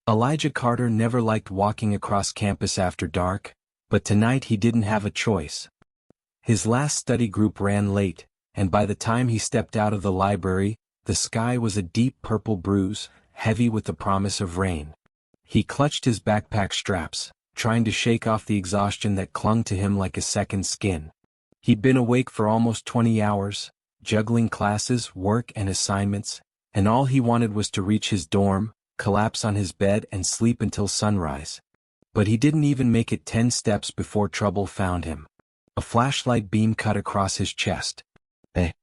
Elijah Carter never liked walking across campus after dark, but tonight he didn't have a choice. His last study group ran late, and by the time he stepped out of the library, the sky was a deep purple bruise, heavy with the promise of rain. He clutched his backpack straps, trying to shake off the exhaustion that clung to him like a second skin. He'd been awake for almost 20 hours, juggling classes, work, and assignments, and all he wanted was to reach his dorm, collapse on his bed, and sleep until sunrise. But he didn't even make it 10 steps before trouble found him. A flashlight beam cut across his chest. Hey,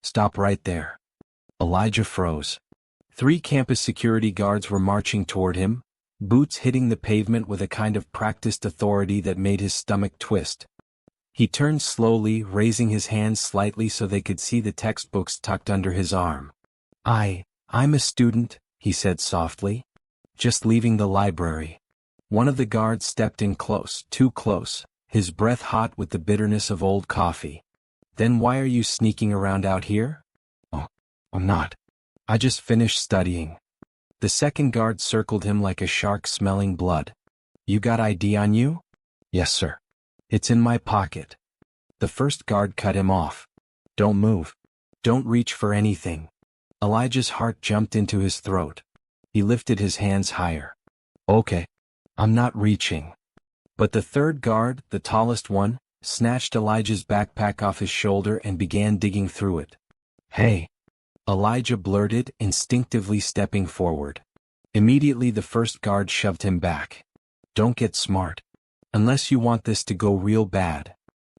stop right there. Elijah froze. 3 campus security guards were marching toward him, boots hitting the pavement with a kind of practiced authority that made his stomach twist. He turned slowly, raising his hands slightly so they could see the textbooks tucked under his arm. I'm a student, he said softly. Just leaving the library. One of the guards stepped in close, too close, his breath hot with the bitterness of old coffee. Then why are you sneaking around out here? Oh, I'm not. I just finished studying. The second guard circled him like a shark smelling blood. You got ID on you? Yes, sir. It's in my pocket. The first guard cut him off. Don't move. Don't reach for anything. Elijah's heart jumped into his throat. He lifted his hands higher. Okay. I'm not reaching. But the third guard, the tallest one, snatched Elijah's backpack off his shoulder and began digging through it. Hey! Elijah blurted, instinctively stepping forward. Immediately the first guard shoved him back. Don't get smart. Unless you want this to go real bad.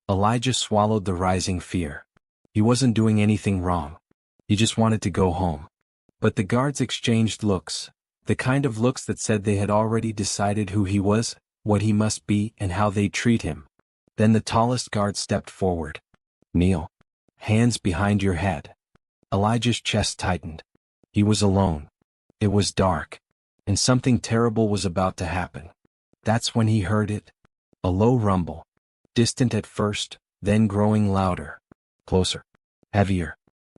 Elijah swallowed the rising fear. He wasn't doing anything wrong. He just wanted to go home. But the guards exchanged looks, the kind of looks that said they had already decided who he was, what he must be, and how they'd treat him. Then the tallest guard stepped forward. Kneel. Hands behind your head. Elijah's chest tightened. He was alone. It was dark. And something terrible was about to happen. That's when he heard it. A low rumble. Distant at first, then growing louder. Closer. Heavier.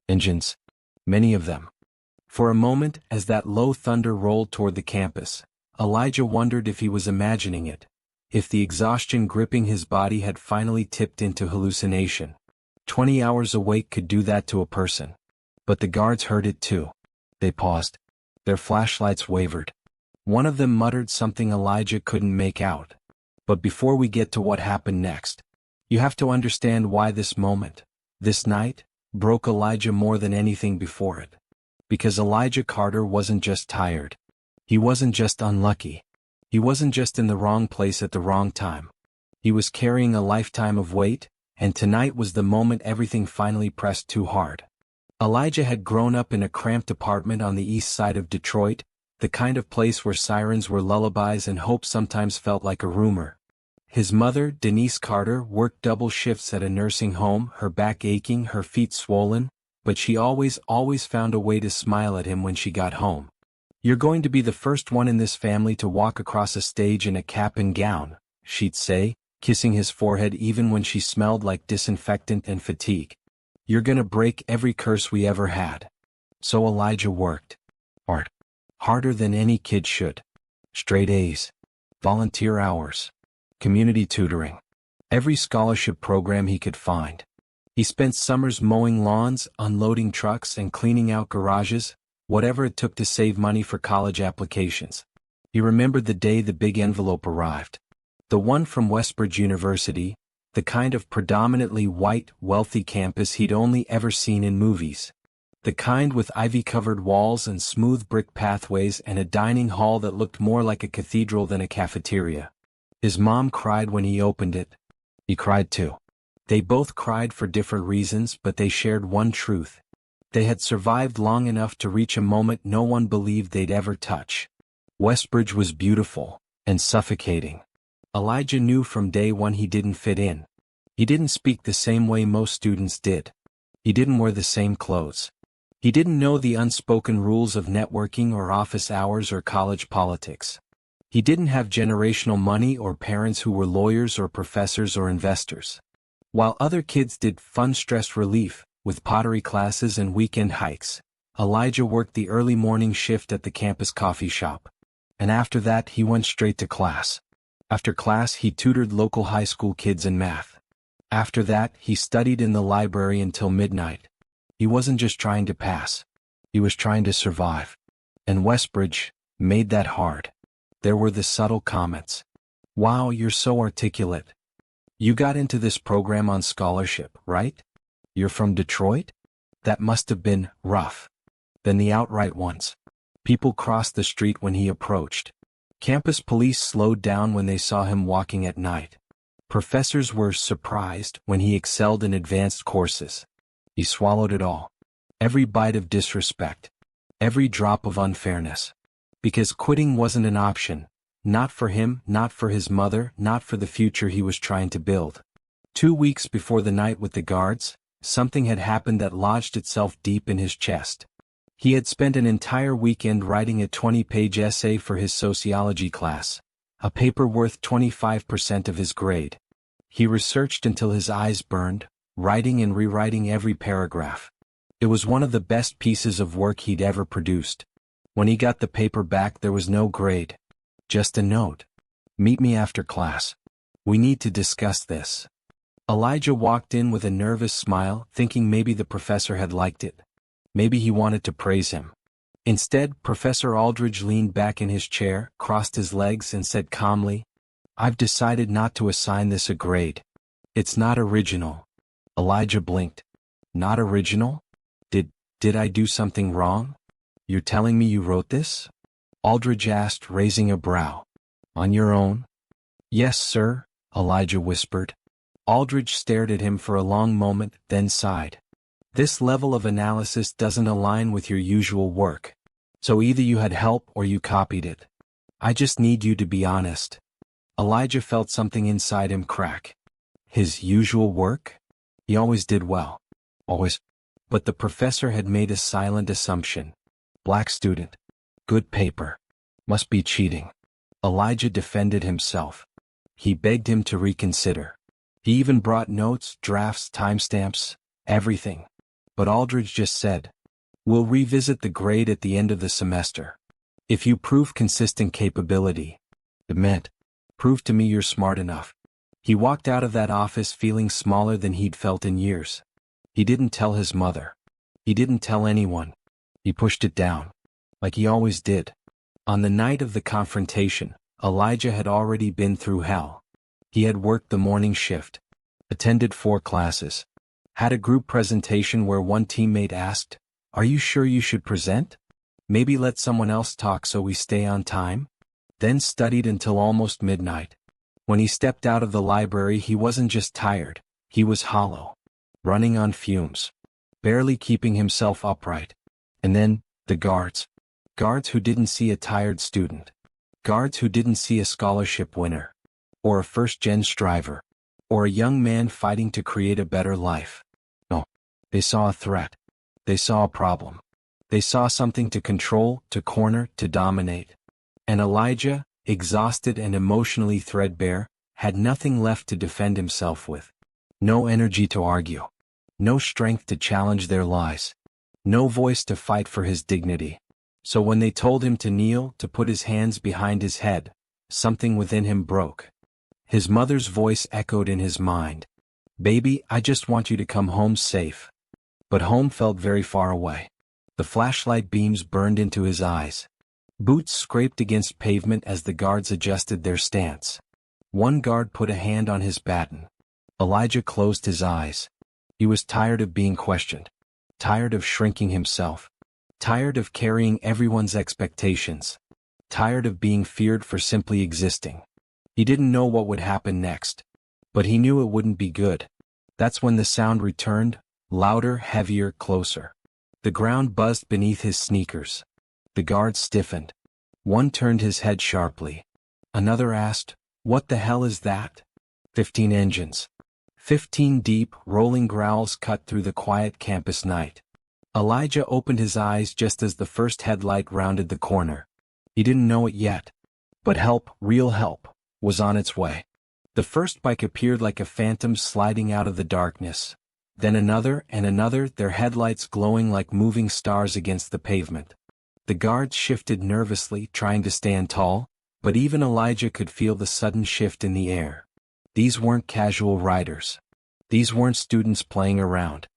Engines. Many of them. For a moment, as that low thunder rolled toward the campus, Elijah wondered if he was imagining it, if the exhaustion gripping his body had finally tipped into hallucination. 20 hours awake could do that to a person. But the guards heard it too. They paused. Their flashlights wavered. One of them muttered something Elijah couldn't make out. But before we get to what happened next, you have to understand why this moment, this night, broke Elijah more than anything before it. Because Elijah Carter wasn't just tired. He wasn't just unlucky. He wasn't just in the wrong place at the wrong time. He was carrying a lifetime of weight, and tonight was the moment everything finally pressed too hard. Elijah had grown up in a cramped apartment on the east side of Detroit, the kind of place where sirens were lullabies and hope sometimes felt like a rumor. His mother, Denise Carter, worked double shifts at a nursing home, her back aching, her feet swollen, but she always found a way to smile at him when she got home. You're going to be the first one in this family to walk across a stage in a cap and gown, she'd say, kissing his forehead even when she smelled like disinfectant and fatigue. You're gonna break every curse we ever had. So Elijah worked. Hard. Harder than any kid should. Straight A's. Volunteer hours. Community tutoring. Every scholarship program he could find. He spent summers mowing lawns, unloading trucks, and cleaning out garages, whatever it took to save money for college applications. He remembered the day the big envelope arrived. The one from Westbridge University, the kind of predominantly white, wealthy campus he'd only ever seen in movies. The kind with ivy-covered walls and smooth brick pathways and a dining hall that looked more like a cathedral than a cafeteria. His mom cried when he opened it. He cried too. They both cried for different reasons, but they shared one truth. They had survived long enough to reach a moment no one believed they'd ever touch. Westbridge was beautiful and suffocating. Elijah knew from day one he didn't fit in. He didn't speak the same way most students did. He didn't wear the same clothes. He didn't know the unspoken rules of networking or office hours or college politics. He didn't have generational money or parents who were lawyers or professors or investors. While other kids did fun stress relief, with pottery classes and weekend hikes, Elijah worked the early morning shift at the campus coffee shop. And after that he went straight to class. After class he tutored local high school kids in math. After that he studied in the library until midnight. He wasn't just trying to pass. He was trying to survive. And Westbridge made that hard. There were the subtle comments. "Wow, you're so articulate. You got into this program on scholarship, right? You're from Detroit? That must have been rough." Then the outright ones. People crossed the street when he approached. Campus police slowed down when they saw him walking at night. Professors were surprised when he excelled in advanced courses. He swallowed it all. Every bite of disrespect. Every drop of unfairness. Because quitting wasn't an option. Not for him, not for his mother, not for the future he was trying to build. 2 weeks before the night with the guards, something had happened that lodged itself deep in his chest. He had spent an entire weekend writing a 20-page essay for his sociology class, a paper worth 25% of his grade. He researched until his eyes burned, writing and rewriting every paragraph. It was one of the best pieces of work he'd ever produced. When he got the paper back, there was no grade. Just a note. "Meet me after class. We need to discuss this." Elijah walked in with a nervous smile, thinking maybe the professor had liked it. Maybe he wanted to praise him. Instead, Professor Aldridge leaned back in his chair, crossed his legs, and said calmly, "I've decided not to assign this a grade. It's not original." Elijah blinked. "Not original? Did I do something wrong? You're telling me you wrote this?" Aldridge asked, raising a brow. "On your own?" "Yes, sir," Elijah whispered. Aldridge stared at him for a long moment, then sighed. "This level of analysis doesn't align with your usual work. So either you had help or you copied it. I just need you to be honest." Elijah felt something inside him crack. His usual work? He always did well. Always. But the professor had made a silent assumption. Black student. Good paper. Must be cheating. Elijah defended himself. He begged him to reconsider. He even brought notes, drafts, timestamps, everything. But Aldridge just said, "We'll revisit the grade at the end of the semester. If you prove consistent capability." It meant, "Prove to me you're smart enough." He walked out of that office feeling smaller than he'd felt in years. He didn't tell his mother. He didn't tell anyone. He pushed it down. Like he always did. On the night of the confrontation, Elijah had already been through hell. He had worked the morning shift. Attended 4 classes. Had a group presentation where one teammate asked, "Are you sure you should present? Maybe let someone else talk so we stay on time?" Then studied until almost midnight. When he stepped out of the library, he wasn't just tired, he was hollow. Running on fumes. Barely keeping himself upright. And then, the guards. Guards who didn't see a tired student. Guards who didn't see a scholarship winner. Or a first-gen striver. Or a young man fighting to create a better life. No. They saw a threat. They saw a problem. They saw something to control, to corner, to dominate. And Elijah, exhausted and emotionally threadbare, had nothing left to defend himself with. No energy to argue. No strength to challenge their lies. No voice to fight for his dignity. So when they told him to kneel, to put his hands behind his head, something within him broke. His mother's voice echoed in his mind. "Baby, I just want you to come home safe." But home felt very far away. The flashlight beams burned into his eyes. Boots scraped against pavement as the guards adjusted their stance. One guard put a hand on his baton. Elijah closed his eyes. He was tired of being questioned. Tired of shrinking himself. Tired of carrying everyone's expectations. Tired of being feared for simply existing. He didn't know what would happen next. But he knew it wouldn't be good. That's when the sound returned, louder, heavier, closer. The ground buzzed beneath his sneakers. The guards stiffened. One turned his head sharply. Another asked, "What the hell is that?" 15 engines. 15 deep, rolling growls cut through the quiet campus night. Elijah opened his eyes just as the first headlight rounded the corner. He didn't know it yet. But help, real help, was on its way. The first bike appeared like a phantom sliding out of the darkness. Then another and another, their headlights glowing like moving stars against the pavement. The guards shifted nervously, trying to stand tall, but even Elijah could feel the sudden shift in the air. These weren't casual riders. These weren't students playing around.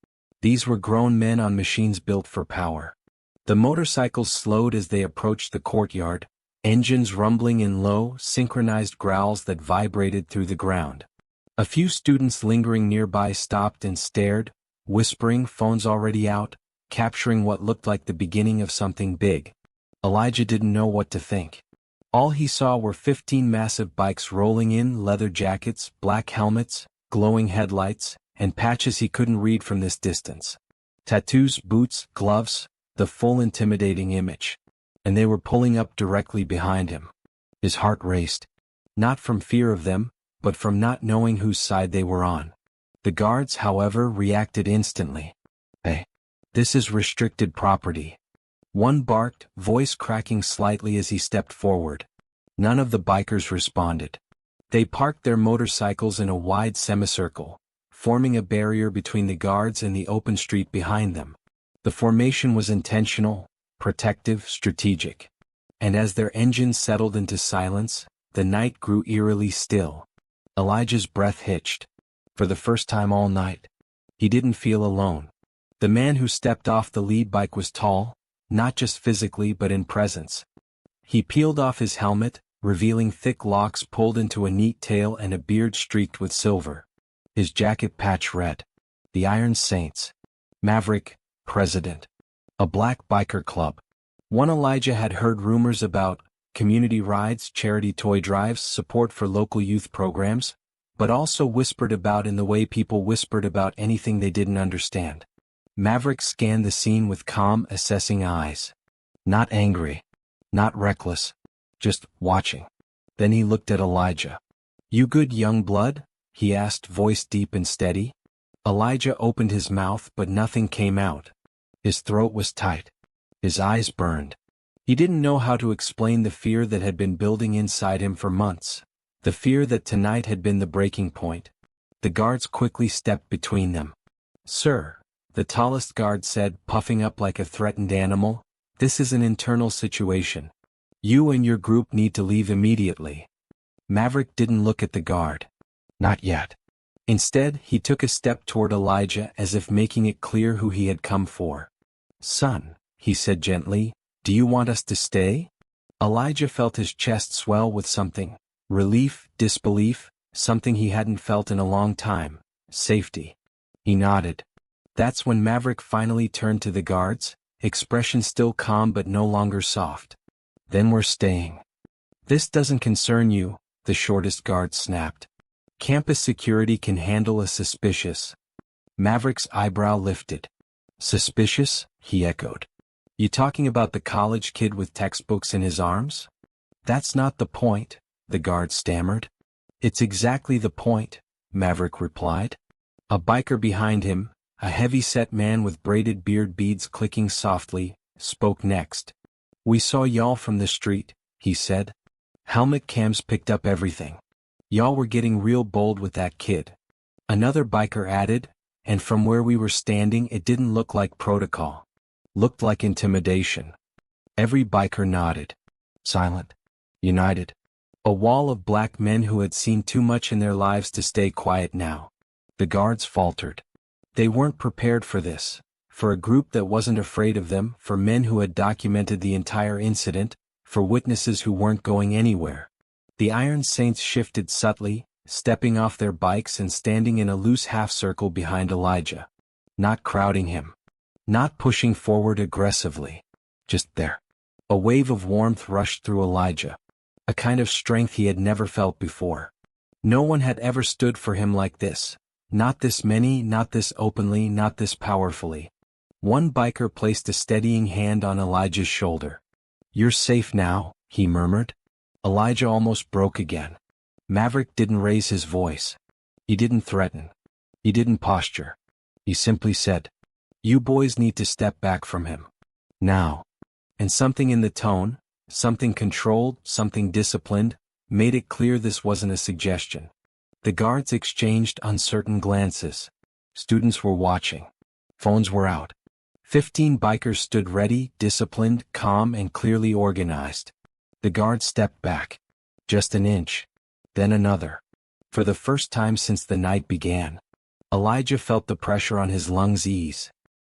These were grown men on machines built for power. The motorcycles slowed as they approached the courtyard, engines rumbling in low, synchronized growls that vibrated through the ground. A few students lingering nearby stopped and stared, whispering, phones already out, capturing what looked like the beginning of something big. Elijah didn't know what to think. All he saw were 15 massive bikes rolling in, leather jackets, black helmets, glowing headlights, and patches he couldn't read from this distance. Tattoos, boots, gloves, the full intimidating image. And they were pulling up directly behind him. His heart raced. Not from fear of them, but from not knowing whose side they were on. The guards, however, reacted instantly. "Hey, this is restricted property." One barked, voice cracking slightly as he stepped forward. None of the bikers responded. They parked their motorcycles in a wide semicircle, forming a barrier between the guards and the open street behind them. The formation was intentional, protective, strategic. And as their engines settled into silence, the night grew eerily still. Elijah's breath hitched. For the first time all night, he didn't feel alone. The man who stepped off the lead bike was tall, not just physically but in presence. He peeled off his helmet, revealing thick locks pulled into a neat tail and a beard streaked with silver. His jacket patch read, "The Iron Saints. Maverick, President." A black biker club. One Elijah had heard rumors about: community rides, charity toy drives, support for local youth programs, but also whispered about in the way people whispered about anything they didn't understand. Maverick scanned the scene with calm, assessing eyes. Not angry. Not reckless. Just watching. Then he looked at Elijah. "You good, young blood?" he asked, voice deep and steady. Elijah opened his mouth but nothing came out. His throat was tight. His eyes burned. He didn't know how to explain the fear that had been building inside him for months. The fear that tonight had been the breaking point. The guards quickly stepped between them. "Sir," the tallest guard said, puffing up like a threatened animal, "this is an internal situation. You and your group need to leave immediately." Maverick didn't look at the guard. Not yet. Instead, he took a step toward Elijah as if making it clear who he had come for. "Son," he said gently, "do you want us to stay?" Elijah felt his chest swell with something. Relief, disbelief, something he hadn't felt in a long time. Safety. He nodded. That's when Maverick finally turned to the guards, expression still calm but no longer soft. "Then we're staying." "This doesn't concern you," the shortest guard snapped. "Campus security can handle a suspicious." Maverick's eyebrow lifted. "Suspicious?" he echoed. "You talking about the college kid with textbooks in his arms?" "That's not the point," the guard stammered. "It's exactly the point," Maverick replied. A biker behind him, a heavy-set man with braided beard beads clicking softly, spoke next. "We saw y'all from the street," he said. "Helmet cams picked up everything. Y'all were getting real bold with that kid." Another biker added, "And from where we were standing it didn't look like protocol. Looked like intimidation." Every biker nodded. Silent. United. A wall of black men who had seen too much in their lives to stay quiet now. The guards faltered. They weren't prepared for this. For a group that wasn't afraid of them, for men who had documented the entire incident, for witnesses who weren't going anywhere. The Iron Saints shifted subtly, stepping off their bikes and standing in a loose half-circle behind Elijah. Not crowding him. Not pushing forward aggressively. Just there. A wave of warmth rushed through Elijah. A kind of strength he had never felt before. No one had ever stood for him like this. Not this many, not this openly, not this powerfully. One biker placed a steadying hand on Elijah's shoulder. "You're safe now," he murmured. Elijah almost broke again. Maverick didn't raise his voice. He didn't threaten. He didn't posture. He simply said, "You boys need to step back from him. Now." And something in the tone, something controlled, something disciplined, made it clear this wasn't a suggestion. The guards exchanged uncertain glances. Students were watching. Phones were out. 15 bikers stood ready, disciplined, calm, and clearly organized. The guard stepped back. Just an inch. Then another. For the first time since the night began, Elijah felt the pressure on his lungs ease.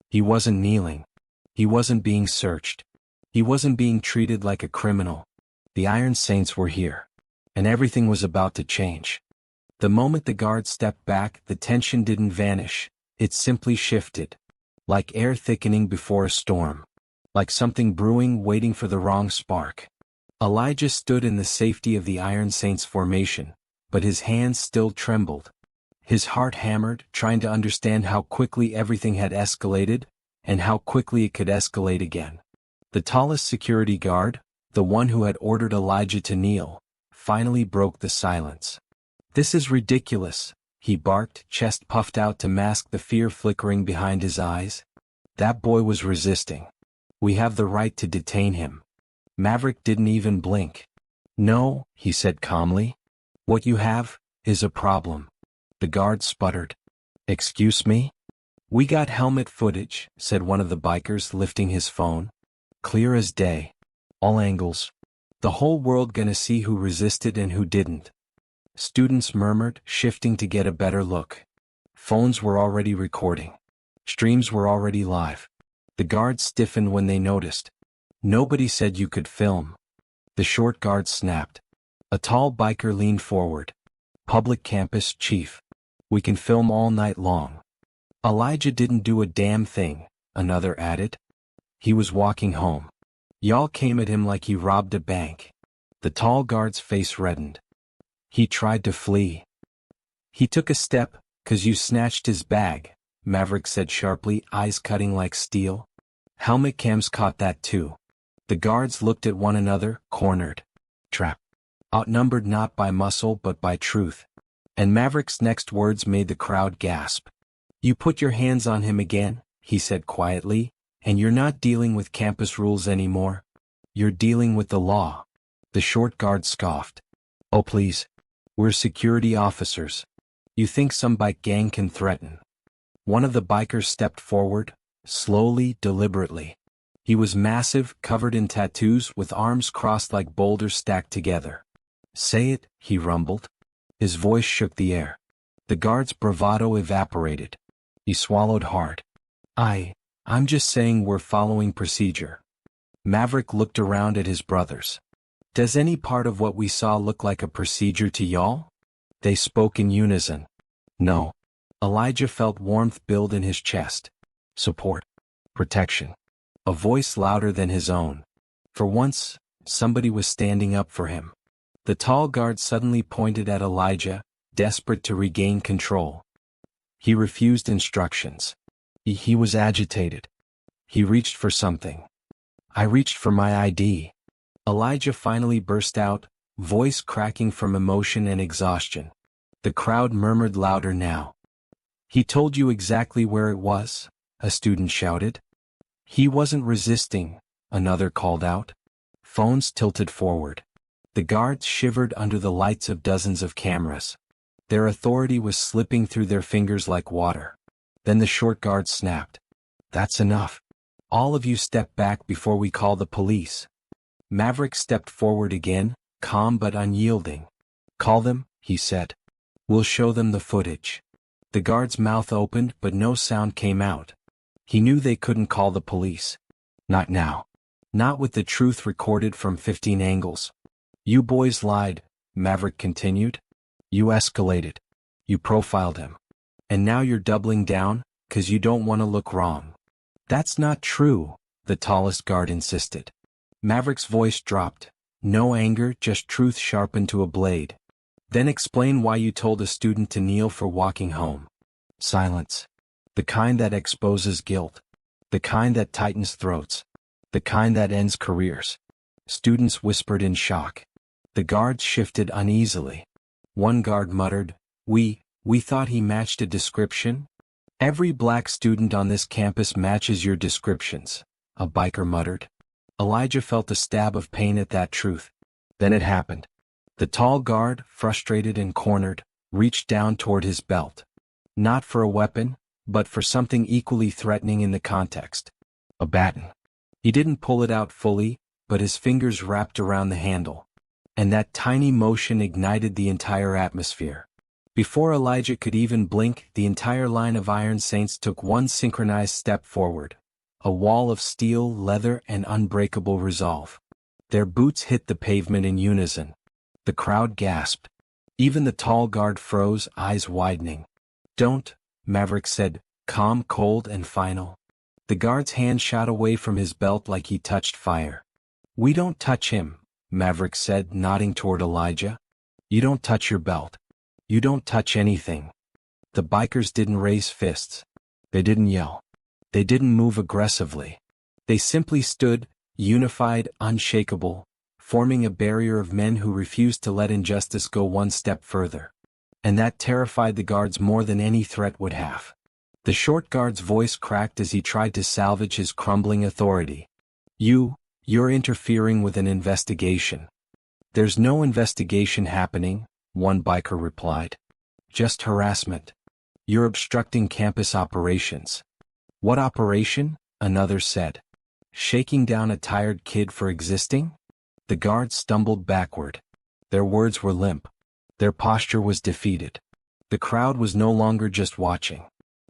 He wasn't kneeling. He wasn't being searched. He wasn't being treated like a criminal. The Iron Saints were here. And everything was about to change. The moment the guard stepped back, the tension didn't vanish. It simply shifted. Like air thickening before a storm. Like something brewing waiting for the wrong spark. Elijah stood in the safety of the Iron Saints formation, but his hands still trembled. His heart hammered, trying to understand how quickly everything had escalated, and how quickly it could escalate again. The tallest security guard, the one who had ordered Elijah to kneel, finally broke the silence. "This is ridiculous," he barked, chest puffed out to mask the fear flickering behind his eyes. "That boy was resisting. We have the right to detain him." Maverick didn't even blink. "No," he said calmly. "What you have is a problem." The guard sputtered. "Excuse me?" "We got helmet footage," said one of the bikers, lifting his phone. "Clear as day. All angles. The whole world gonna see who resisted and who didn't." Students murmured, shifting to get a better look. Phones were already recording. Streams were already live. The guards stiffened when they noticed. "Nobody said you could film." The short guard snapped. A tall biker leaned forward. "Public campus, chief. We can film all night long." "Elijah didn't do a damn thing," another added. "He was walking home. Y'all came at him like he robbed a bank." The tall guard's face reddened. "He tried to flee." "He took a step, 'cause you snatched his bag," Maverick said sharply, eyes cutting like steel. Helmet cams caught that too. The guards looked at one another, cornered. Trapped. Outnumbered not by muscle but by truth. And Maverick's next words made the crowd gasp. "You put your hands on him again," he said quietly, "and you're not dealing with campus rules anymore. You're dealing with the law." The short guard scoffed. "Oh please. We're security officers. You think some bike gang can threaten?" One of the bikers stepped forward, slowly, deliberately. He was massive, covered in tattoos, with arms crossed like boulders stacked together. "Say it," he rumbled. His voice shook the air. The guard's bravado evaporated. He swallowed hard. I'm just saying we're following procedure." Maverick looked around at his brothers. "Does any part of what we saw look like a procedure to y'all?" They spoke in unison. "No." Elijah felt warmth build in his chest. Support. Protection. A voice louder than his own. For once, somebody was standing up for him. The tall guard suddenly pointed at Elijah, desperate to regain control. He refused instructions. He was agitated. He reached for something. "I reached for my ID." Elijah finally burst out, voice cracking from emotion and exhaustion. The crowd murmured louder now. "He told you exactly where it was," a student shouted. "He wasn't resisting," another called out. Phones tilted forward. The guards shivered under the lights of dozens of cameras. Their authority was slipping through their fingers like water. Then the short guard snapped. "That's enough. All of you step back before we call the police." Maverick stepped forward again, calm but unyielding. "Call them," he said. "We'll show them the footage." The guard's mouth opened but no sound came out. He knew they couldn't call the police. Not now. Not with the truth recorded from 15 angles. "You boys lied," Maverick continued. "You escalated. You profiled him. And now you're doubling down, 'cause you don't want to look wrong." "That's not true," the tallest guard insisted. Maverick's voice dropped. No anger, just truth sharpened to a blade. "Then explain why you told a student to kneel for walking home." Silence. The kind that exposes guilt. The kind that tightens throats. The kind that ends careers. Students whispered in shock. The guards shifted uneasily. One guard muttered, We thought he matched a description?" "Every black student on this campus matches your descriptions," a biker muttered. Elijah felt a stab of pain at that truth. Then it happened. The tall guard, frustrated and cornered, reached down toward his belt. Not for a weapon, but for something equally threatening in the context. A baton. He didn't pull it out fully, but his fingers wrapped around the handle. And that tiny motion ignited the entire atmosphere. Before Elijah could even blink, the entire line of Iron Saints took one synchronized step forward. A wall of steel, leather, and unbreakable resolve. Their boots hit the pavement in unison. The crowd gasped. Even the tall guard froze, eyes widening. "Don't," Maverick said, calm, cold, and final. The guard's hand shot away from his belt like he touched fire. "We don't touch him," Maverick said, nodding toward Elijah. "You don't touch your belt. You don't touch anything." The bikers didn't raise fists. They didn't yell. They didn't move aggressively. They simply stood, unified, unshakable, forming a barrier of men who refused to let injustice go one step further. And that terrified the guards more than any threat would have. The short guard's voice cracked as he tried to salvage his crumbling authority. You're interfering with an investigation." "There's no investigation happening," one biker replied. "Just harassment. You're obstructing campus operations." "What operation?" another said. "Shaking down a tired kid for existing?" The guards stumbled backward. Their words were limp. Their posture was defeated. The crowd was no longer just watching.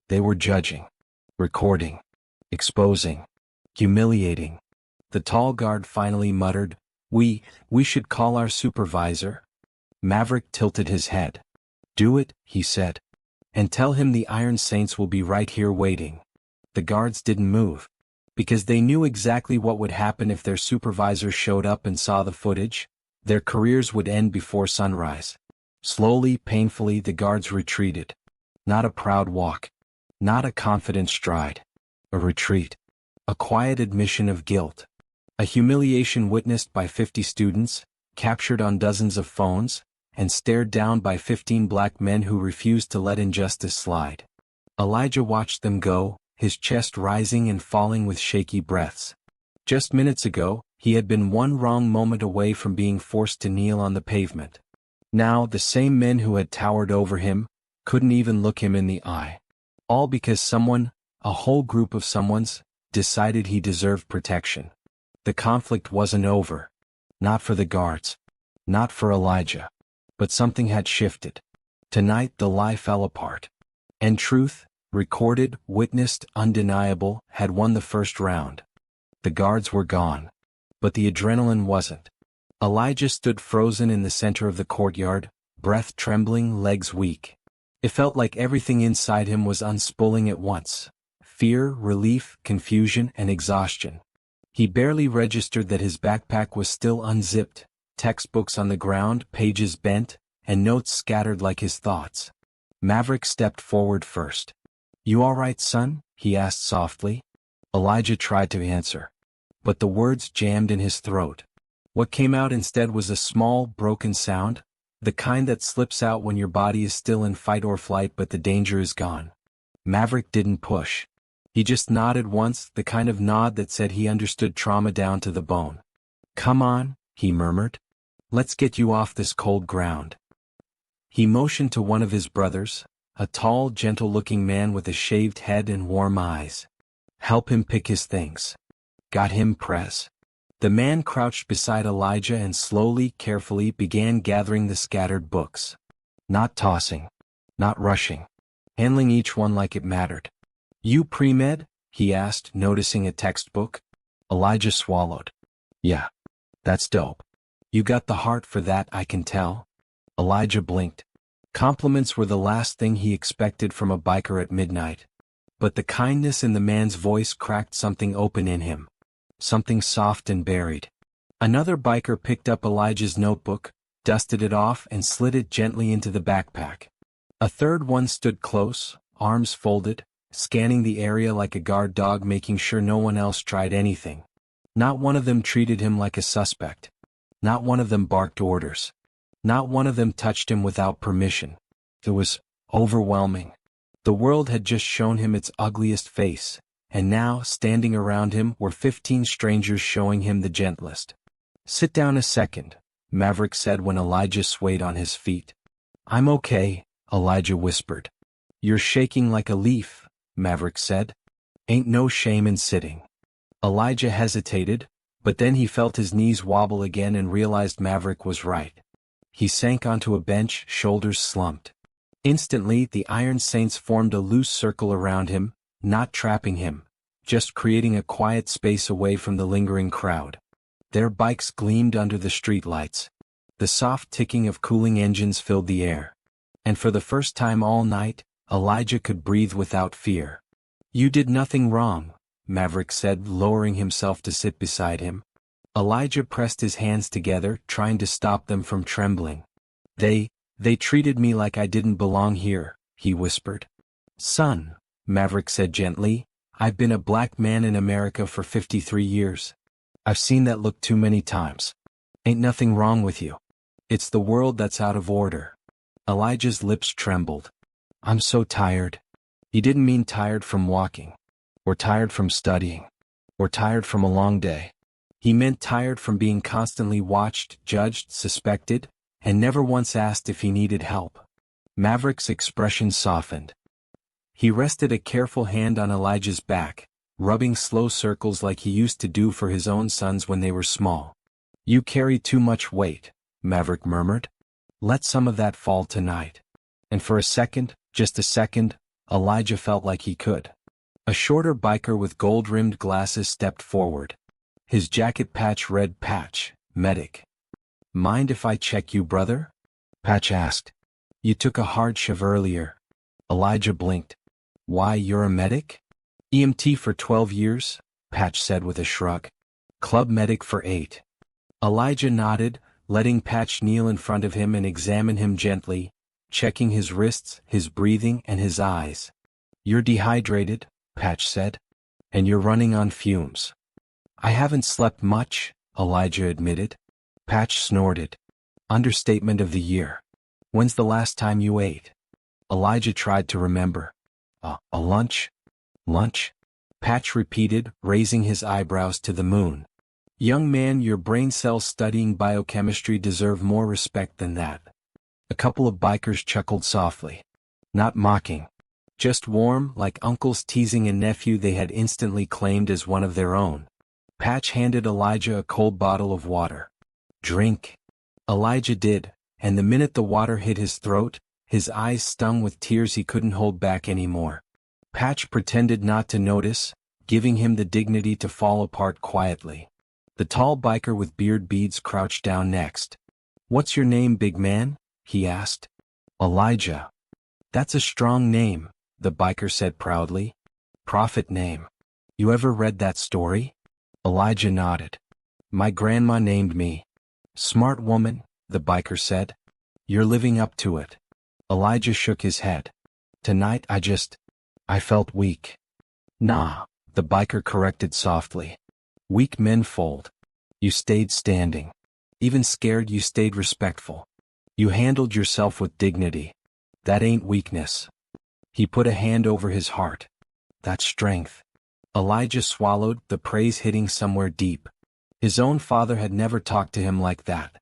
They were judging, recording, exposing, humiliating. The tall guard finally muttered, We should call our supervisor." Maverick tilted his head. "Do it," he said. "And tell him the Iron Saints will be right here waiting." The guards didn't move. Because they knew exactly what would happen if their supervisor showed up and saw the footage. Their careers would end before sunrise. Slowly, painfully, the guards retreated. Not a proud walk. Not a confident stride. A retreat. A quiet admission of guilt. A humiliation witnessed by 50 students, captured on dozens of phones, and stared down by 15 black men who refused to let injustice slide. Elijah watched them go, his chest rising and falling with shaky breaths. Just minutes ago, he had been one wrong moment away from being forced to kneel on the pavement. Now, the same men who had towered over him, couldn't even look him in the eye. All because someone, a whole group of someones, decided he deserved protection. The conflict wasn't over. Not for the guards. Not for Elijah. But something had shifted. Tonight the lie fell apart. And truth, recorded, witnessed, undeniable, had won the first round. The guards were gone. But the adrenaline wasn't. Elijah stood frozen in the center of the courtyard, breath trembling, legs weak. It felt like everything inside him was unspooling at once. Fear, relief, confusion, and exhaustion. He barely registered that his backpack was still unzipped, textbooks on the ground, pages bent, and notes scattered like his thoughts. Maverick stepped forward first. "You all right, son?" he asked softly. Elijah tried to answer. But the words jammed in his throat. What came out instead was a small, broken sound, the kind that slips out when your body is still in fight or flight but the danger is gone. Maverick didn't push. He just nodded once, the kind of nod that said he understood trauma down to the bone. "Come on," he murmured. "Let's get you off this cold ground." He motioned to one of his brothers, a tall, gentle-looking man with a shaved head and warm eyes. "Help him pick his things." "Got him, Prez." The man crouched beside Elijah and slowly, carefully began gathering the scattered books. Not tossing. Not rushing. Handling each one like it mattered. "You pre-med?" he asked, noticing a textbook. Elijah swallowed. "Yeah. That's dope. You got the heart for that, I can tell." Elijah blinked. Compliments were the last thing he expected from a biker at midnight. But the kindness in the man's voice cracked something open in him. Something soft and buried. Another biker picked up Elijah's notebook, dusted it off and slid it gently into the backpack. A third one stood close, arms folded, scanning the area like a guard dog, making sure no one else tried anything. Not one of them treated him like a suspect. Not one of them barked orders. Not one of them touched him without permission. It was overwhelming. The world had just shown him its ugliest face, and now, standing around him, were 15 strangers showing him the gentlest. "Sit down a second," Maverick said when Elijah swayed on his feet. "I'm okay," Elijah whispered. "You're shaking like a leaf," Maverick said. "Ain't no shame in sitting." Elijah hesitated, but then he felt his knees wobble again and realized Maverick was right. He sank onto a bench, shoulders slumped. Instantly, the Iron Saints formed a loose circle around him, not trapping him, just creating a quiet space away from the lingering crowd. Their bikes gleamed under the streetlights. The soft ticking of cooling engines filled the air. And for the first time all night, Elijah could breathe without fear. "You did nothing wrong," Maverick said, lowering himself to sit beside him. Elijah pressed his hands together, trying to stop them from trembling. They treated me like I didn't belong here," he whispered. "Son," Maverick said gently, "I've been a black man in America for 53 years. I've seen that look too many times. Ain't nothing wrong with you. It's the world that's out of order." Elijah's lips trembled. "I'm so tired." He didn't mean tired from walking, or tired from studying, or tired from a long day. He meant tired from being constantly watched, judged, suspected, and never once asked if he needed help. Maverick's expression softened. He rested a careful hand on Elijah's back, rubbing slow circles like he used to do for his own sons when they were small. "You carry too much weight," Maverick murmured. "Let some of that fall tonight." And for a second, just a second, Elijah felt like he could. A shorter biker with gold-rimmed glasses stepped forward. His jacket patch read "Patch, Medic." "Mind if I check you, brother?" Patch asked. "You took a hard shove earlier." Elijah blinked. "Why, you're a medic?" "EMT for 12 years, Patch said with a shrug. "Club medic for 8. Elijah nodded, letting Patch kneel in front of him and examine him gently, checking his wrists, his breathing, and his eyes. "You're dehydrated," Patch said. "And you're running on fumes." "I haven't slept much," Elijah admitted. Patch snorted. "Understatement of the year. When's the last time you ate?" Elijah tried to remember. A lunch? Lunch?" Patch repeated, raising his eyebrows to the moon. "Young man, your brain cells studying biochemistry deserve more respect than that." A couple of bikers chuckled softly. Not mocking. Just warm, like uncles teasing a nephew they had instantly claimed as one of their own. Patch handed Elijah a cold bottle of water. "Drink." Elijah did, and the minute the water hit his throat, his eyes stung with tears he couldn't hold back anymore. Patch pretended not to notice, giving him the dignity to fall apart quietly. The tall biker with beard beads crouched down next. "What's your name, big man?" he asked. "Elijah." "That's a strong name," the biker said proudly. "Prophet name. You ever read that story?" Elijah nodded. "My grandma named me." "Smart woman," the biker said. "You're living up to it." Elijah shook his head. "Tonight I felt weak." "Nah," the biker corrected softly. "Weak men fold. You stayed standing. Even scared, you stayed respectful. You handled yourself with dignity. That ain't weakness." He put a hand over his heart. "That's strength." Elijah swallowed, the praise hitting somewhere deep. His own father had never talked to him like that.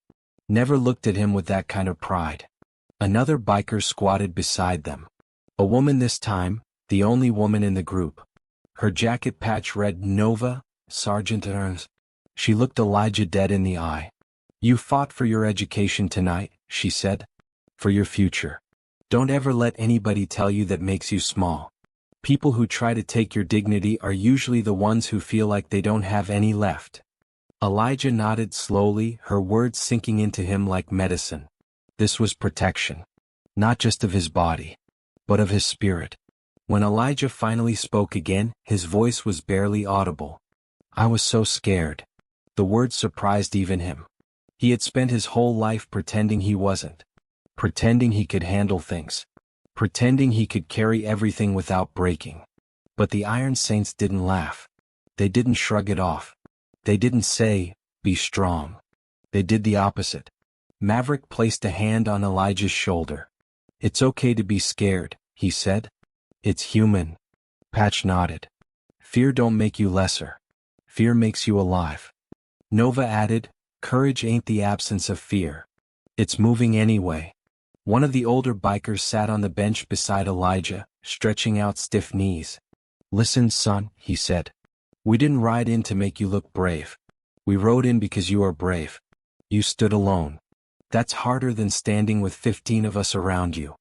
Never looked at him with that kind of pride. Another biker squatted beside them. A woman this time, the only woman in the group. Her jacket patch read "Nova, Sergeant at Arms." She looked Elijah dead in the eye. "You fought for your education tonight," she said. "For your future. Don't ever let anybody tell you that makes you small. People who try to take your dignity are usually the ones who feel like they don't have any left." Elijah nodded slowly, her words sinking into him like medicine. This was protection. Not just of his body, but of his spirit. When Elijah finally spoke again, his voice was barely audible. "I was so scared." The words surprised even him. He had spent his whole life pretending he wasn't. Pretending he could handle things. Pretending he could carry everything without breaking. But the Iron Saints didn't laugh. They didn't shrug it off. They didn't say, "Be strong." They did the opposite. Maverick placed a hand on Elijah's shoulder. "It's okay to be scared," he said. "It's human." Patch nodded. "Fear don't make you lesser. Fear makes you alive." Nova added, "Courage ain't the absence of fear. It's moving anyway." One of the older bikers sat on the bench beside Elijah, stretching out stiff knees. "Listen, son," he said. We didn't ride in to make you look brave. We rode in because you are brave. You stood alone. That's harder than standing with 15 of us around you.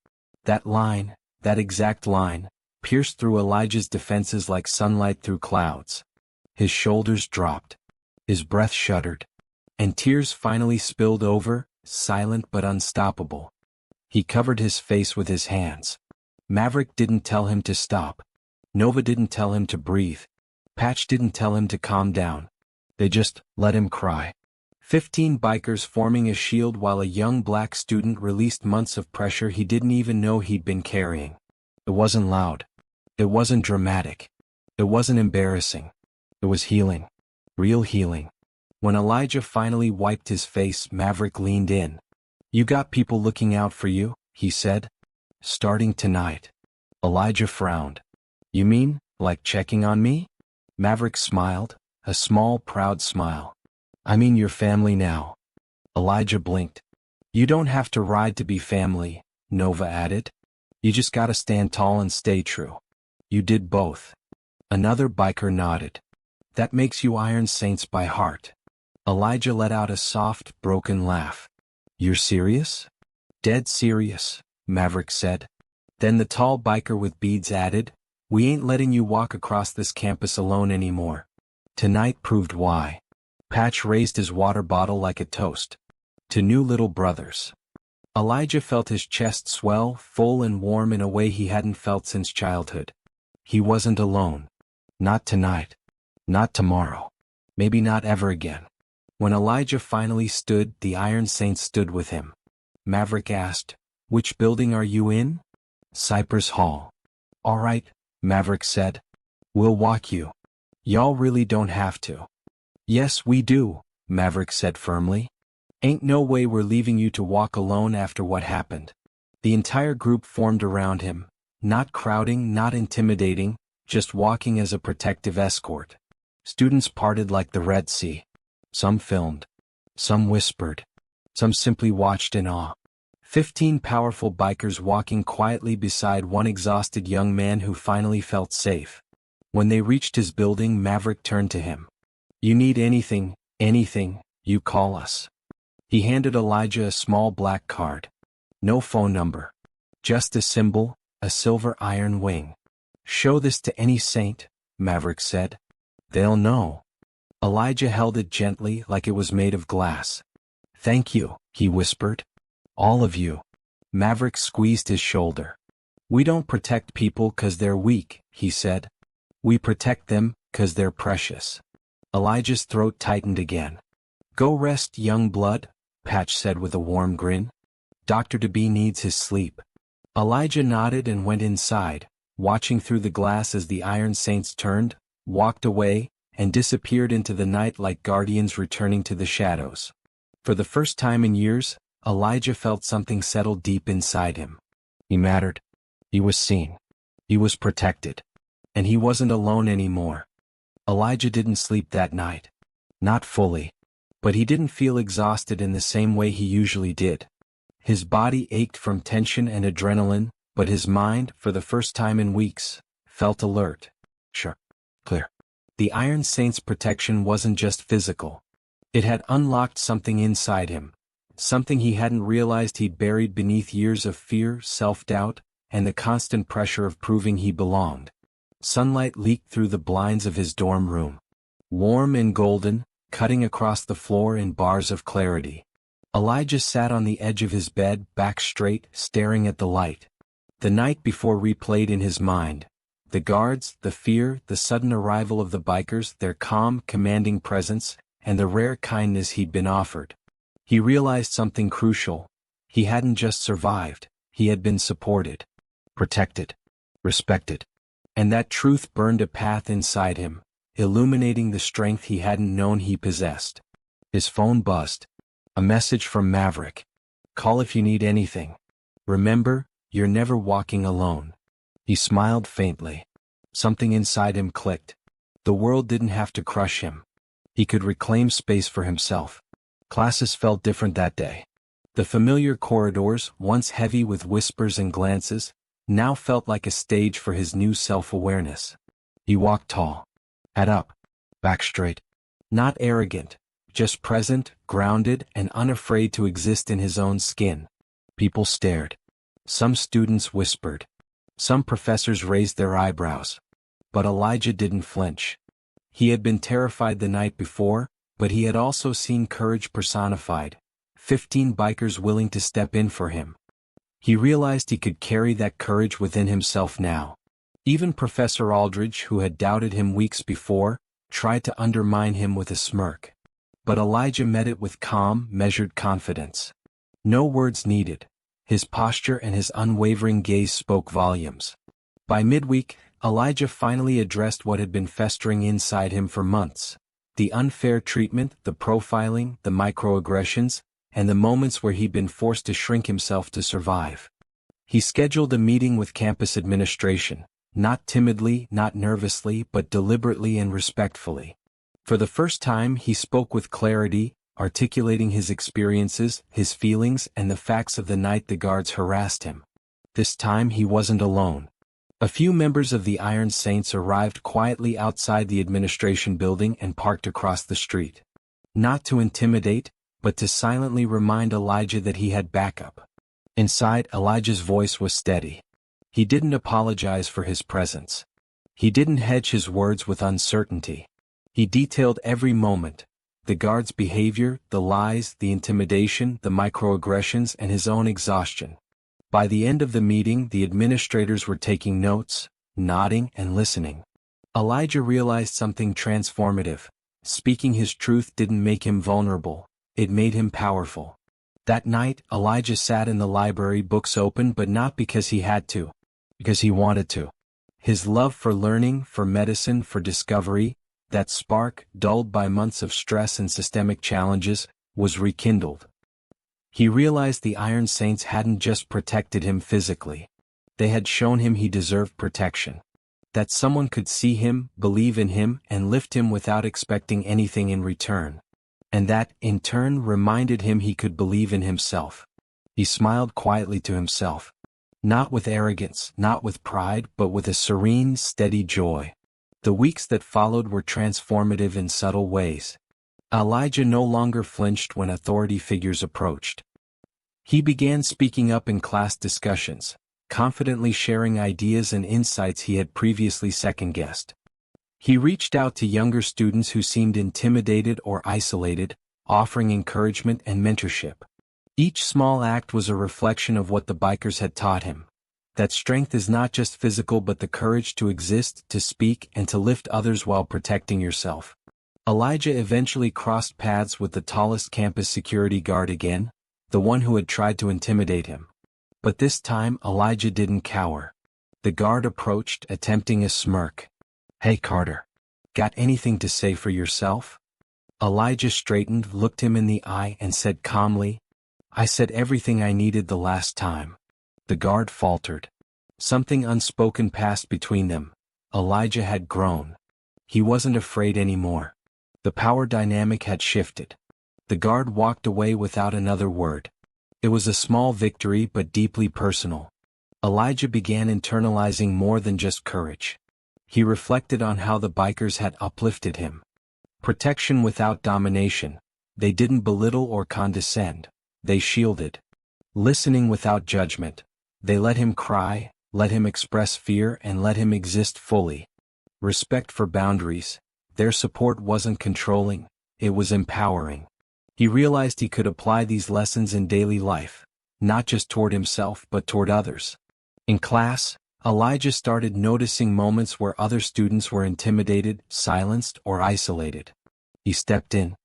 That line, that exact line, pierced through Elijah's defenses like sunlight through clouds. His shoulders dropped. His breath shuddered. And tears finally spilled over, silent but unstoppable. He covered his face with his hands. Maverick didn't tell him to stop. Nova didn't tell him to breathe. Patch didn't tell him to calm down. They just let him cry. 15 bikers forming a shield while a young black student released months of pressure he didn't even know he'd been carrying. It wasn't loud. It wasn't dramatic. It wasn't embarrassing. It was healing. Real healing. When Elijah finally wiped his face, Maverick leaned in. You got people looking out for you, he said. Starting tonight. Elijah frowned. You mean, like checking on me? Maverick smiled, a small, proud smile. I mean your family now. Elijah blinked. You don't have to ride to be family, Nova added. You just gotta stand tall and stay true. You did both. Another biker nodded. That makes you Iron Saints by heart. Elijah let out a soft, broken laugh. You're serious? Dead serious, Maverick said. Then the tall biker with beads added, we ain't letting you walk across this campus alone anymore. Tonight proved why. Patch raised his water bottle like a toast. To new little brothers. Elijah felt his chest swell, full and warm in a way he hadn't felt since childhood. He wasn't alone. Not tonight. Not tomorrow. Maybe not ever again. When Elijah finally stood, the Iron Saints stood with him. Maverick asked, which building are you in? Cypress Hall. All right, Maverick said. We'll walk you. Y'all really don't have to. Yes, we do, Maverick said firmly. Ain't no way we're leaving you to walk alone after what happened. The entire group formed around him, not crowding, not intimidating, just walking as a protective escort. Students parted like the Red Sea. Some filmed. Some whispered. Some simply watched in awe. 15 powerful bikers walking quietly beside one exhausted young man who finally felt safe. When they reached his building, Maverick turned to him. You need anything, you call us. He handed Elijah a small black card. No phone number. Just a symbol, a silver iron wing. Show this to any saint, Maverick said. They'll know. Elijah held it gently like it was made of glass. Thank you, he whispered. All of you. Maverick squeezed his shoulder. We don't protect people 'cause they're weak, he said. We protect them 'cause they're precious. Elijah's throat tightened again. Go rest, young blood, Patch said with a warm grin. Dr. DeBee needs his sleep. Elijah nodded and went inside, watching through the glass as the Iron Saints turned, walked away, and disappeared into the night like guardians returning to the shadows. For the first time in years, Elijah felt something settle deep inside him. He mattered. He was seen. He was protected. And he wasn't alone anymore. Elijah didn't sleep that night. Not fully. But he didn't feel exhausted in the same way he usually did. His body ached from tension and adrenaline, but his mind, for the first time in weeks, felt alert. Sure. Clear. The Iron Saint's protection wasn't just physical. It had unlocked something inside him. Something he hadn't realized he'd buried beneath years of fear, self-doubt, and the constant pressure of proving he belonged. Sunlight leaked through the blinds of his dorm room. Warm and golden, cutting across the floor in bars of clarity. Elijah sat on the edge of his bed, back straight, staring at the light. The night before replayed in his mind. The guards, the fear, the sudden arrival of the bikers, their calm, commanding presence, and the rare kindness he'd been offered. He realized something crucial. He hadn't just survived, he had been supported, protected, respected. And that truth burned a path inside him, illuminating the strength he hadn't known he possessed. His phone buzzed. A message from Maverick. Call if you need anything. Remember, you're never walking alone. He smiled faintly. Something inside him clicked. The world didn't have to crush him. He could reclaim space for himself. Classes felt different that day. The familiar corridors, once heavy with whispers and glances, now felt like a stage for his new self-awareness. He walked tall. Head up. back straight. Not arrogant, just present, grounded, and unafraid to exist in his own skin. People stared. Some students whispered. Some professors raised their eyebrows. But Elijah didn't flinch. He had been terrified the night before, but he had also seen courage personified. 15 bikers willing to step in for him. He realized he could carry that courage within himself now. Even Professor Aldridge, who had doubted him weeks before, tried to undermine him with a smirk. But Elijah met it with calm, measured confidence. No words needed. His posture and his unwavering gaze spoke volumes. By midweek, Elijah finally addressed what had been festering inside him for months. The unfair treatment, the profiling, the microaggressions, and the moments where he'd been forced to shrink himself to survive. He scheduled a meeting with campus administration, not timidly, not nervously, but deliberately and respectfully. For the first time, he spoke with clarity, articulating his experiences, his feelings, and the facts of the night the guards harassed him. This time he wasn't alone. A few members of the Iron Saints arrived quietly outside the administration building and parked across the street. Not to intimidate, but to silently remind Elijah that he had backup. Inside, Elijah's voice was steady. He didn't apologize for his presence. He didn't hedge his words with uncertainty. He detailed every moment. The guards' behavior, the lies, the intimidation, the microaggressions, and his own exhaustion. By the end of the meeting, the administrators were taking notes, nodding, and listening. Elijah realized something transformative. Speaking his truth didn't make him vulnerable. It made him powerful. That night, Elijah sat in the library, books open, but not because he had to. Because he wanted to. His love for learning, for medicine, for discovery, that spark, dulled by months of stress and systemic challenges, was rekindled. He realized the Iron Saints hadn't just protected him physically. They had shown him he deserved protection. That someone could see him, believe in him, and lift him without expecting anything in return. And that, in turn, reminded him he could believe in himself. He smiled quietly to himself. Not with arrogance, not with pride, but with a serene, steady joy. The weeks that followed were transformative in subtle ways. Elijah no longer flinched when authority figures approached. He began speaking up in class discussions, confidently sharing ideas and insights he had previously second-guessed. He reached out to younger students who seemed intimidated or isolated, offering encouragement and mentorship. Each small act was a reflection of what the bikers had taught him. That strength is not just physical but the courage to exist, to speak, and to lift others while protecting yourself. Elijah eventually crossed paths with the tallest campus security guard again, the one who had tried to intimidate him. But this time Elijah didn't cower. The guard approached, attempting a smirk. "Hey Carter. Got anything to say for yourself?" Elijah straightened, looked him in the eye, and said calmly, "I said everything I needed the last time." The guard faltered. Something unspoken passed between them. Elijah had grown. He wasn't afraid anymore. The power dynamic had shifted. The guard walked away without another word. It was a small victory but deeply personal. Elijah began internalizing more than just courage. He reflected on how the bikers had uplifted him. Protection without domination. They didn't belittle or condescend. They shielded. Listening without judgment. They let him cry, let him express fear, and let him exist fully. Respect for boundaries. Their support wasn't controlling, it was empowering. He realized he could apply these lessons in daily life, not just toward himself but toward others. In class, Elijah started noticing moments where other students were intimidated, silenced, or isolated. He stepped in.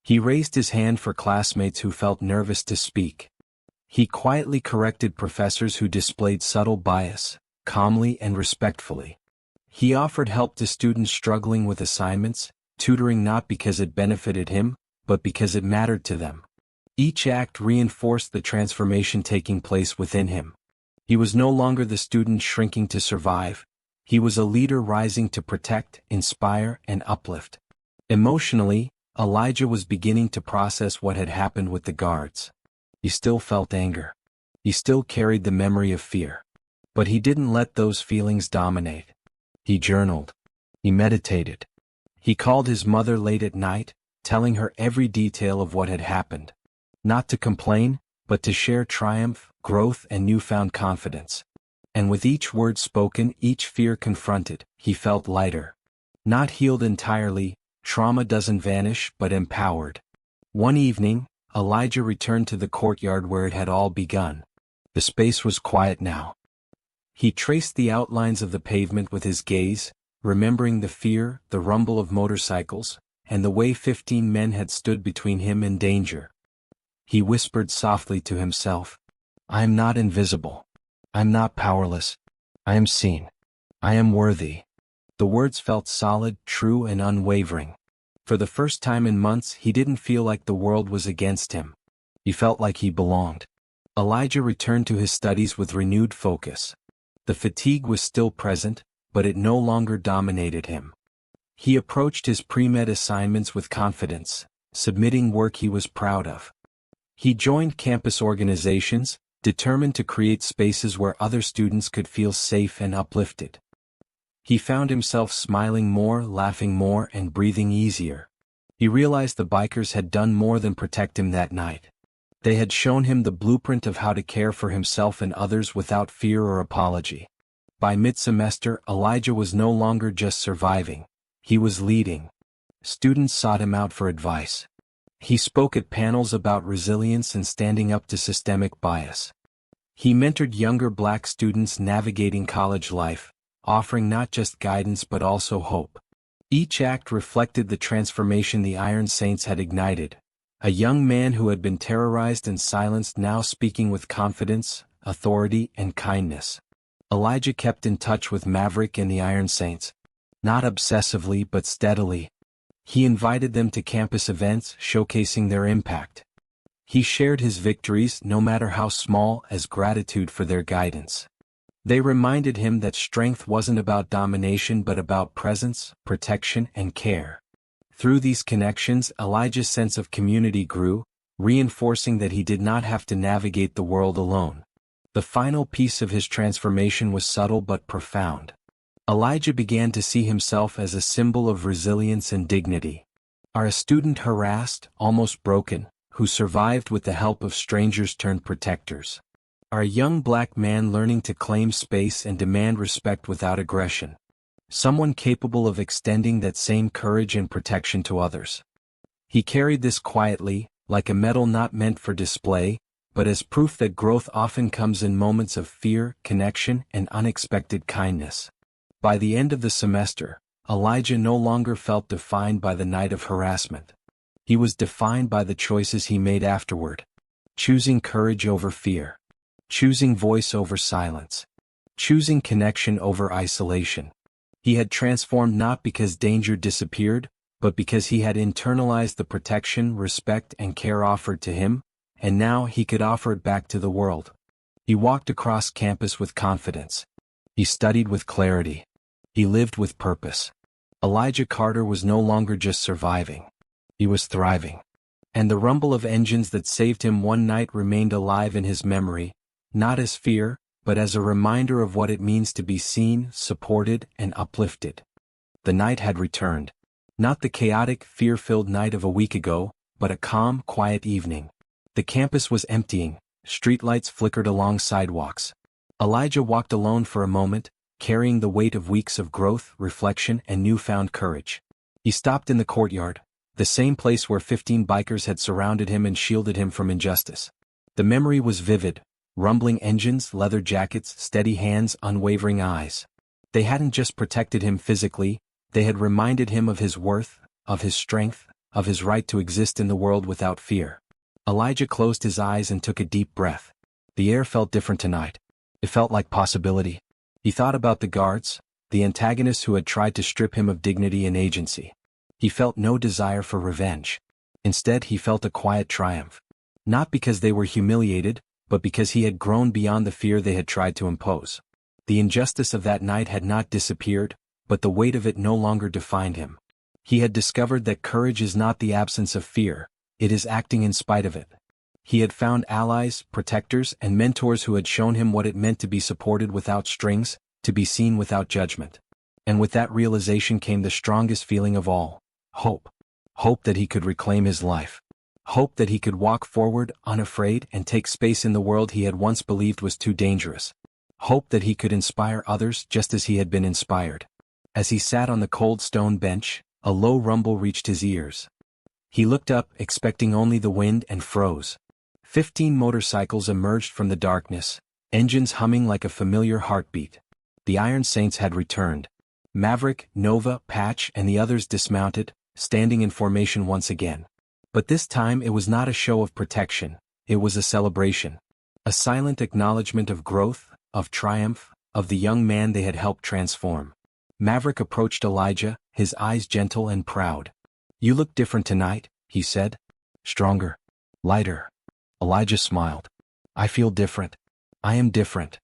He raised his hand for classmates who felt nervous to speak. He quietly corrected professors who displayed subtle bias, calmly and respectfully. He offered help to students struggling with assignments, tutoring not because it benefited him, but because it mattered to them. Each act reinforced the transformation taking place within him. He was no longer the student shrinking to survive. He was a leader rising to protect, inspire, and uplift. Emotionally, Elijah was beginning to process what had happened with the guards. He still felt anger. He still carried the memory of fear. But he didn't let those feelings dominate. He journaled. He meditated. He called his mother late at night, telling her every detail of what had happened. Not to complain, but to share triumph, growth, and newfound confidence. And with each word spoken, each fear confronted, he felt lighter. Not healed entirely, trauma doesn't vanish, but empowered. One evening, Elijah returned to the courtyard where it had all begun. The space was quiet now. He traced the outlines of the pavement with his gaze, remembering the fear, the rumble of motorcycles, and the way 15 men had stood between him and danger. He whispered softly to himself, "I am not invisible. I am not powerless. I am seen. I am worthy." The words felt solid, true, and unwavering. For the first time in months, he didn't feel like the world was against him. He felt like he belonged. Elijah returned to his studies with renewed focus. The fatigue was still present, but it no longer dominated him. He approached his pre-med assignments with confidence, submitting work he was proud of. He joined campus organizations, determined to create spaces where other students could feel safe and uplifted. He found himself smiling more, laughing more, and breathing easier. He realized the bikers had done more than protect him that night. They had shown him the blueprint of how to care for himself and others without fear or apology. By mid-semester, Elijah was no longer just surviving. He was leading. Students sought him out for advice. He spoke at panels about resilience and standing up to systemic bias. He mentored younger Black students navigating college life, offering not just guidance but also hope. Each act reflected the transformation the Iron Saints had ignited. A young man who had been terrorized and silenced now speaking with confidence, authority, and kindness. Elijah kept in touch with Maverick and the Iron Saints. Not obsessively but steadily. He invited them to campus events showcasing their impact. He shared his victories, no matter how small, as gratitude for their guidance. They reminded him that strength wasn't about domination but about presence, protection, and care. Through these connections, Elijah's sense of community grew, reinforcing that he did not have to navigate the world alone. The final piece of his transformation was subtle but profound. Elijah began to see himself as a symbol of resilience and dignity. Are a student harassed, almost broken, who survived with the help of strangers turned protectors? Are a young Black man learning to claim space and demand respect without aggression? Someone capable of extending that same courage and protection to others. He carried this quietly, like a medal not meant for display, but as proof that growth often comes in moments of fear, connection, and unexpected kindness. By the end of the semester, Elijah no longer felt defined by the night of harassment. He was defined by the choices he made afterward. Choosing courage over fear. Choosing voice over silence. Choosing connection over isolation. He had transformed not because danger disappeared, but because he had internalized the protection, respect, and care offered to him, and now he could offer it back to the world. He walked across campus with confidence. He studied with clarity. He lived with purpose. Elijah Carter was no longer just surviving. He was thriving. And the rumble of engines that saved him one night remained alive in his memory, not as fear, but as a reminder of what it means to be seen, supported, and uplifted. The night had returned. Not the chaotic, fear-filled night of a week ago, but a calm, quiet evening. The campus was emptying, streetlights flickered along sidewalks. Elijah walked alone for a moment, carrying the weight of weeks of growth, reflection, and newfound courage. He stopped in the courtyard, the same place where 15 bikers had surrounded him and shielded him from injustice. The memory was vivid. Rumbling engines, leather jackets, steady hands, unwavering eyes. They hadn't just protected him physically, they had reminded him of his worth, of his strength, of his right to exist in the world without fear. Elijah closed his eyes and took a deep breath. The air felt different tonight. It felt like possibility. He thought about the guards, the antagonists who had tried to strip him of dignity and agency. He felt no desire for revenge. Instead, he felt a quiet triumph. Not because they were humiliated, but because he had grown beyond the fear they had tried to impose. The injustice of that night had not disappeared, but the weight of it no longer defined him. He had discovered that courage is not the absence of fear, it is acting in spite of it. He had found allies, protectors, and mentors who had shown him what it meant to be supported without strings, to be seen without judgment. And with that realization came the strongest feeling of all: hope. Hope that he could reclaim his life. Hope that he could walk forward, unafraid, and take space in the world he had once believed was too dangerous. Hope that he could inspire others just as he had been inspired. As he sat on the cold stone bench, a low rumble reached his ears. He looked up, expecting only the wind, and froze. 15 motorcycles emerged from the darkness, engines humming like a familiar heartbeat. The Iron Saints had returned. Maverick, Nova, Patch, and the others dismounted, standing in formation once again. But this time it was not a show of protection, it was a celebration. A silent acknowledgement of growth, of triumph, of the young man they had helped transform. Maverick approached Elijah, his eyes gentle and proud. "You look different tonight," he said. "Stronger. Lighter." Elijah smiled. "I feel different. I am different."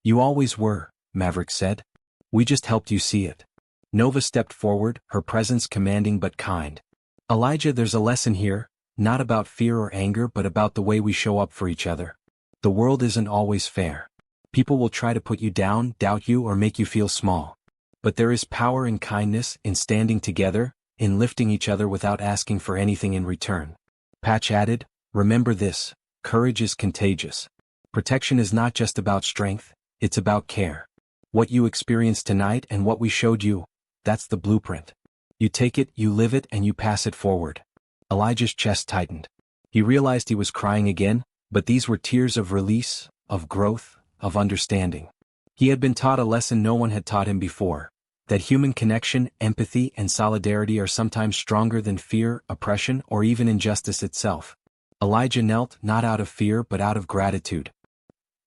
"You always were," Maverick said. "We just helped you see it." Nova stepped forward, her presence commanding but kind. "Elijah, there's a lesson here, not about fear or anger but about the way we show up for each other. The world isn't always fair. People will try to put you down, doubt you, or make you feel small. But there is power in kindness, in standing together, in lifting each other without asking for anything in return." Patch added, "Remember this, courage is contagious. Protection is not just about strength, it's about care. What you experienced tonight and what we showed you, that's the blueprint. You take it, you live it, and you pass it forward." Elijah's chest tightened. He realized he was crying again, but these were tears of release, of growth, of understanding. He had been taught a lesson no one had taught him before: that human connection, empathy, and solidarity are sometimes stronger than fear, oppression, or even injustice itself. Elijah knelt, not out of fear but out of gratitude.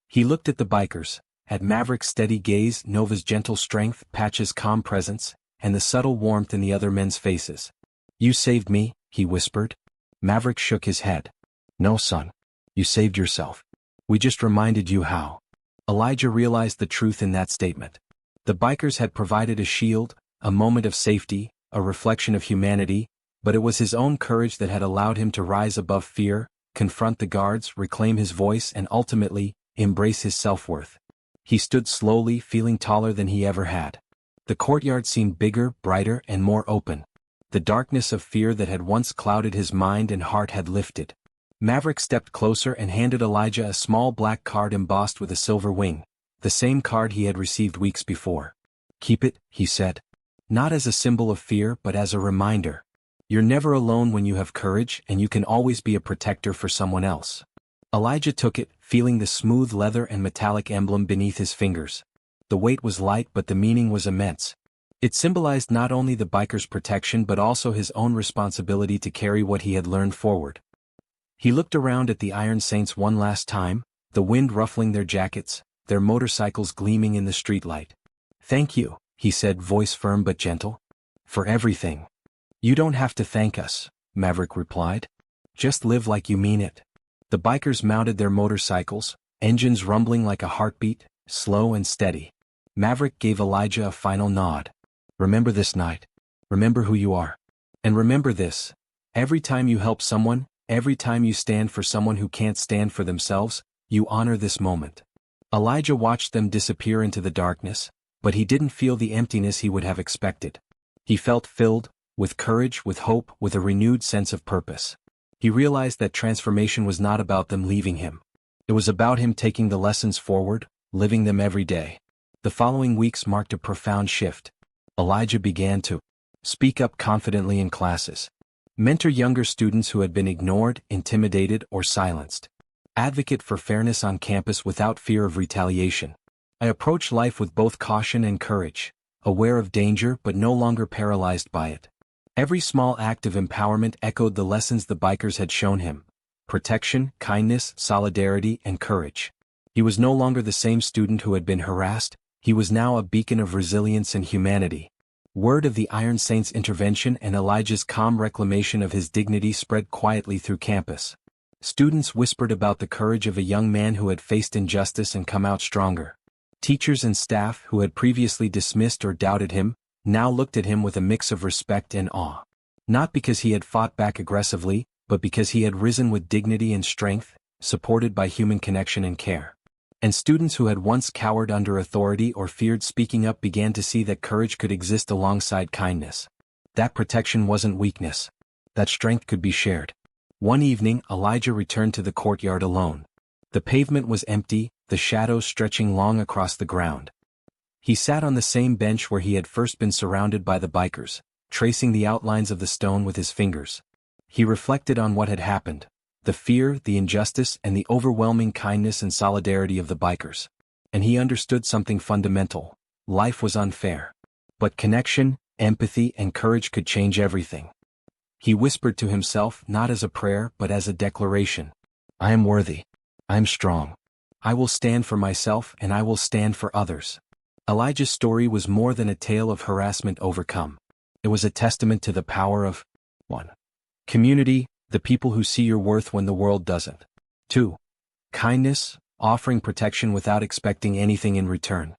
He looked at the bikers, at Maverick's steady gaze, Nova's gentle strength, Patch's calm presence, and the subtle warmth in the other men's faces. "You saved me," he whispered. Maverick shook his head. "No, son. You saved yourself. We just reminded you how." Elijah realized the truth in that statement. The bikers had provided a shield, a moment of safety, a reflection of humanity, but it was his own courage that had allowed him to rise above fear, confront the guards, reclaim his voice, and ultimately, embrace his self-worth. He stood slowly, feeling taller than he ever had. The courtyard seemed bigger, brighter, and more open. The darkness of fear that had once clouded his mind and heart had lifted. Maverick stepped closer and handed Elijah a small black card embossed with a silver wing, the same card he had received weeks before. "Keep it," he said. "Not as a symbol of fear but as a reminder. You're never alone when you have courage, and you can always be a protector for someone else." Elijah took it, feeling the smooth leather and metallic emblem beneath his fingers. The weight was light but the meaning was immense. It symbolized not only the biker's protection but also his own responsibility to carry what he had learned forward. He looked around at the Iron Saints one last time, the wind ruffling their jackets, their motorcycles gleaming in the streetlight. "Thank you," he said, voice firm but gentle. "For everything." "You don't have to thank us," Maverick replied. "Just live like you mean it." The bikers mounted their motorcycles, engines rumbling like a heartbeat, slow and steady. Maverick gave Elijah a final nod. "Remember this night. Remember who you are. And remember this: every time you help someone, every time you stand for someone who can't stand for themselves, you honor this moment." Elijah watched them disappear into the darkness, but he didn't feel the emptiness he would have expected. He felt filled, with courage, with hope, with a renewed sense of purpose. He realized that transformation was not about them leaving him. It was about him taking the lessons forward, living them every day. The following weeks marked a profound shift. Elijah began to speak up confidently in classes, mentor younger students who had been ignored, intimidated, or silenced, advocate for fairness on campus without fear of retaliation. I approach life with both caution and courage, aware of danger but no longer paralyzed by it. Every small act of empowerment echoed the lessons the bikers had shown him: protection, kindness, solidarity, and courage. He was no longer the same student who had been harassed, he was now a beacon of resilience and humanity. Word of the Iron Saints' intervention and Elijah's calm reclamation of his dignity spread quietly through campus. Students whispered about the courage of a young man who had faced injustice and come out stronger. Teachers and staff who had previously dismissed or doubted him, now looked at him with a mix of respect and awe. Not because he had fought back aggressively, but because he had risen with dignity and strength, supported by human connection and care. And students who had once cowered under authority or feared speaking up began to see that courage could exist alongside kindness. That protection wasn't weakness. That strength could be shared. One evening, Elijah returned to the courtyard alone. The pavement was empty, the shadows stretching long across the ground. He sat on the same bench where he had first been surrounded by the bikers, tracing the outlines of the stone with his fingers. He reflected on what had happened, the fear, the injustice, and the overwhelming kindness and solidarity of the bikers. And he understood something fundamental. Life was unfair. But connection, empathy, and courage could change everything. He whispered to himself, not as a prayer but as a declaration. I am worthy. I am strong. I will stand for myself and I will stand for others. Elijah's story was more than a tale of harassment overcome. It was a testament to the power of 1. Community, the people who see your worth when the world doesn't. 2. Kindness, offering protection without expecting anything in return.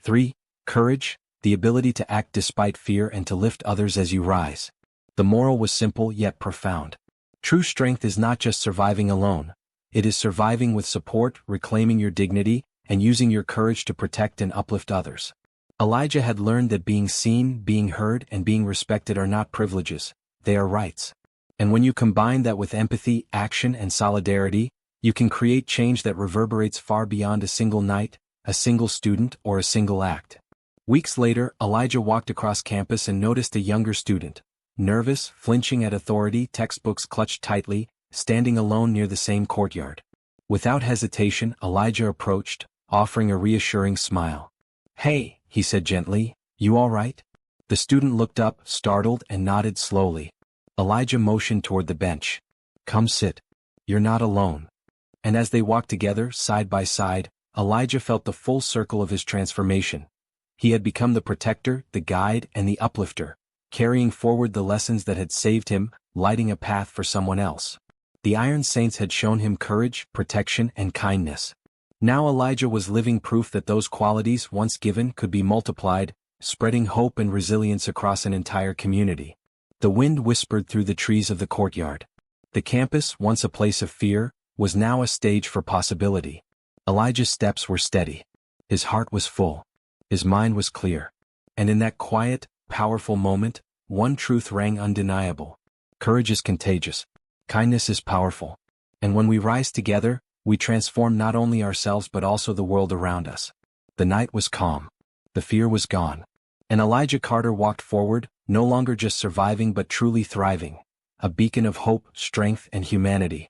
3. Courage, the ability to act despite fear and to lift others as you rise. The moral was simple yet profound. True strength is not just surviving alone. It is surviving with support, reclaiming your dignity, and using your courage to protect and uplift others. Elijah had learned that being seen, being heard, and being respected are not privileges, they are rights. And when you combine that with empathy, action, and solidarity, you can create change that reverberates far beyond a single night, a single student, or a single act. Weeks later, Elijah walked across campus and noticed a younger student, nervous, flinching at authority, textbooks clutched tightly, standing alone near the same courtyard. Without hesitation, Elijah approached, offering a reassuring smile. Hey, he said gently, you all right? The student looked up, startled, and nodded slowly. Elijah motioned toward the bench. Come sit. You're not alone. And as they walked together, side by side, Elijah felt the full circle of his transformation. He had become the protector, the guide, and the uplifter, carrying forward the lessons that had saved him, lighting a path for someone else. The Iron Saints had shown him courage, protection, and kindness. Now Elijah was living proof that those qualities, once given, could be multiplied, spreading hope and resilience across an entire community. The wind whispered through the trees of the courtyard. The campus, once a place of fear, was now a stage for possibility. Elijah's steps were steady. His heart was full. His mind was clear. And in that quiet, powerful moment, one truth rang undeniable. Courage is contagious. Kindness is powerful. And when we rise together, we transform not only ourselves but also the world around us. The night was calm. The fear was gone. And Elijah Carter walked forward, no longer just surviving but truly thriving, a beacon of hope, strength, and humanity.